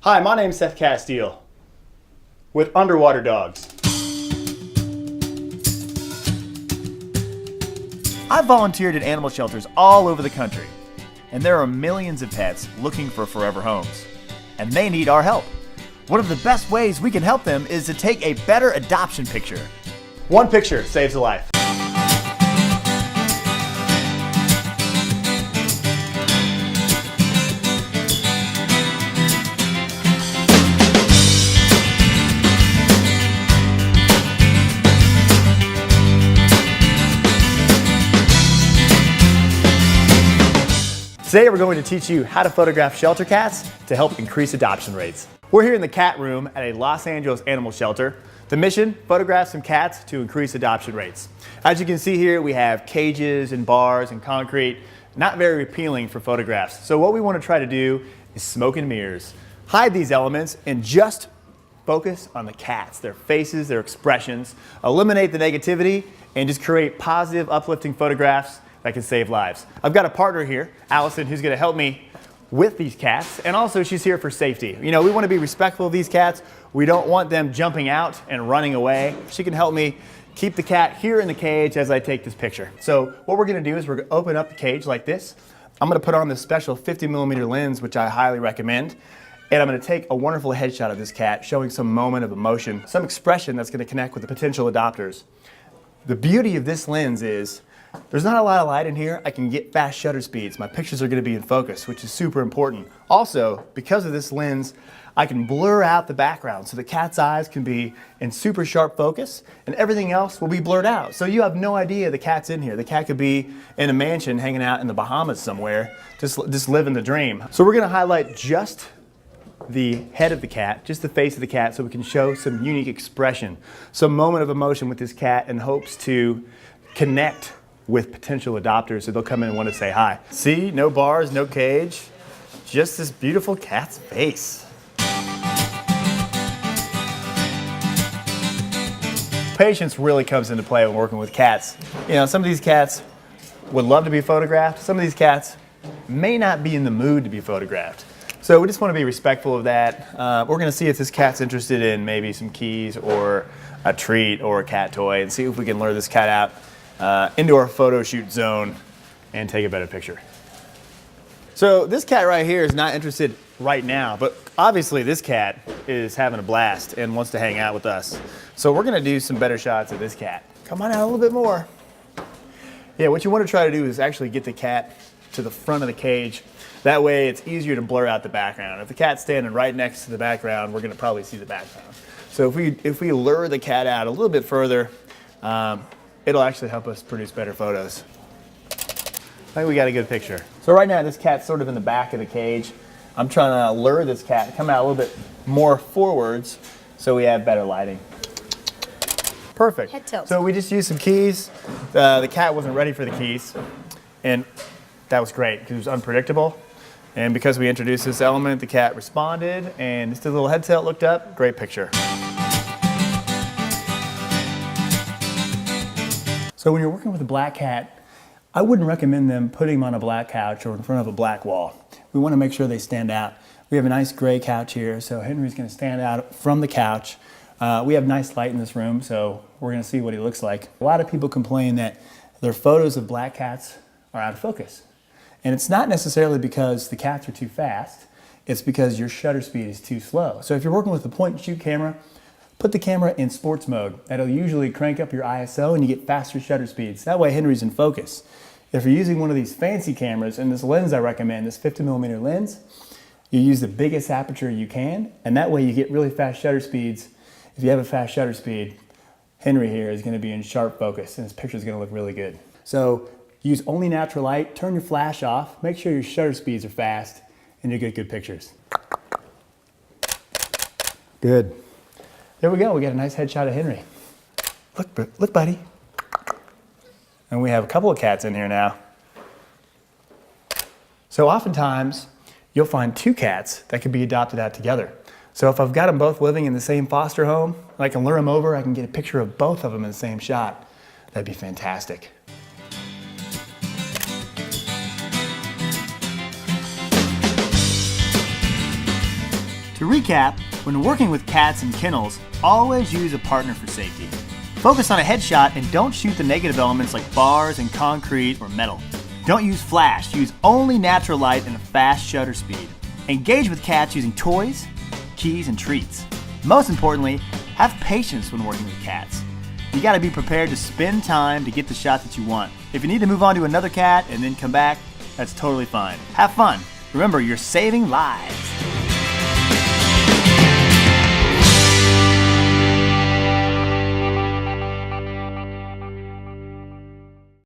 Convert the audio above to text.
Hi, my name's Seth Castile with Underwater Dogs. I've volunteered at animal shelters all over the country, and there are millions of pets looking for forever homes, and they need our help. One of the best ways we can help them is to take a better adoption picture. One picture saves a life. Today we're going to teach you how to photograph shelter cats to help increase adoption rates. We're here in the cat room at a Los Angeles animal shelter. The mission, photograph some cats to increase adoption rates. As you can see here, we have cages and bars and concrete, not very appealing for photographs. So what we want to try to do is smoke and mirrors. Hide these elements and just focus on the cats, their faces, their expressions, eliminate the negativity, and just create positive, uplifting photographs that can save lives. I've got a partner here, Allison, who's gonna help me with these cats, and also she's here for safety. You know, we wanna be respectful of these cats. We don't want them jumping out and running away. She can help me keep the cat here in the cage as I take this picture. So what we're gonna do is we're gonna open up the cage like this. I'm gonna put on this special 50mm lens, which I highly recommend. And I'm gonna take a wonderful headshot of this cat, showing some moment of emotion, some expression that's gonna connect with the potential adopters. The beauty of this lens is there's not a lot of light in here. I can get fast shutter speeds. My pictures are going to be in focus, which is super important. Also, because of this lens, I can blur out the background so the cat's eyes can be in super sharp focus and everything else will be blurred out. So you have no idea the cat's in here. The cat could be in a mansion hanging out in the Bahamas somewhere, just living the dream. So we're going to highlight just the head of the cat, just the face of the cat, so we can show some unique expression, some moment of emotion with this cat in hopes to connect with potential adopters so they'll come in and want to say hi. See, no bars, no cage, just this beautiful cat's face. Patience really comes into play when working with cats. You know, some of these cats would love to be photographed. Some of these cats may not be in the mood to be photographed. So we just want to be respectful of that. We're going to see if this cat's interested in maybe some keys or a treat or a cat toy and see if we can lure this cat out into our photo shoot zone and take a better picture. So this cat right here is not interested right now, but obviously this cat is having a blast and wants to hang out with us. So we're gonna do some better shots of this cat. Come on out a little bit more. Yeah, what you want to try to do is actually get the cat to the front of the cage. That way it's easier to blur out the background. If the cat's standing right next to the background, we're gonna probably see the background. So if we lure the cat out a little bit further, it'll actually help us produce better photos. I think we got a good picture. So right now this cat's sort of in the back of the cage. I'm trying to lure this cat to come out a little bit more forwards so we have better lighting. Perfect. Head tilt. So we just used some keys. The cat wasn't ready for the keys, and that was great because it was unpredictable. And because we introduced this element, the cat responded, and just a little head tilt, looked up, great picture. So when you're working with a black cat, I wouldn't recommend them putting them on a black couch or in front of a black wall. We want to make sure they stand out. We have a nice gray couch here, so Henry's going to stand out from the couch. We have nice light in this room, so we're going to see what he looks like. A lot of people complain that their photos of black cats are out of focus. And it's not necessarily because the cats are too fast, it's because your shutter speed is too slow. So if you're working with a point and shoot camera, put the camera in sports mode. That'll usually crank up your ISO and you get faster shutter speeds. That way Henry's in focus. If you're using one of these fancy cameras, and this lens I recommend, this 50mm lens, you use the biggest aperture you can, and that way you get really fast shutter speeds. If you have a fast shutter speed, Henry here is going to be in sharp focus and his picture is going to look really good. So use only natural light, turn your flash off, make sure your shutter speeds are fast, and you get good pictures. Good. There we go, we got a nice headshot of Henry. Look, buddy. And we have a couple of cats in here now. So oftentimes, you'll find two cats that can be adopted out together. So if I've got them both living in the same foster home, I can lure them over, I can get a picture of both of them in the same shot. That'd be fantastic. To recap, when working with cats in kennels, always use a partner for safety. Focus on a headshot and don't shoot the negative elements like bars and concrete or metal. Don't use flash, use only natural light and a fast shutter speed. Engage with cats using toys, keys, and treats. Most importantly, have patience when working with cats. You gotta be prepared to spend time to get the shot that you want. If you need to move on to another cat and then come back, that's totally fine. Have fun. Remember, you're saving lives.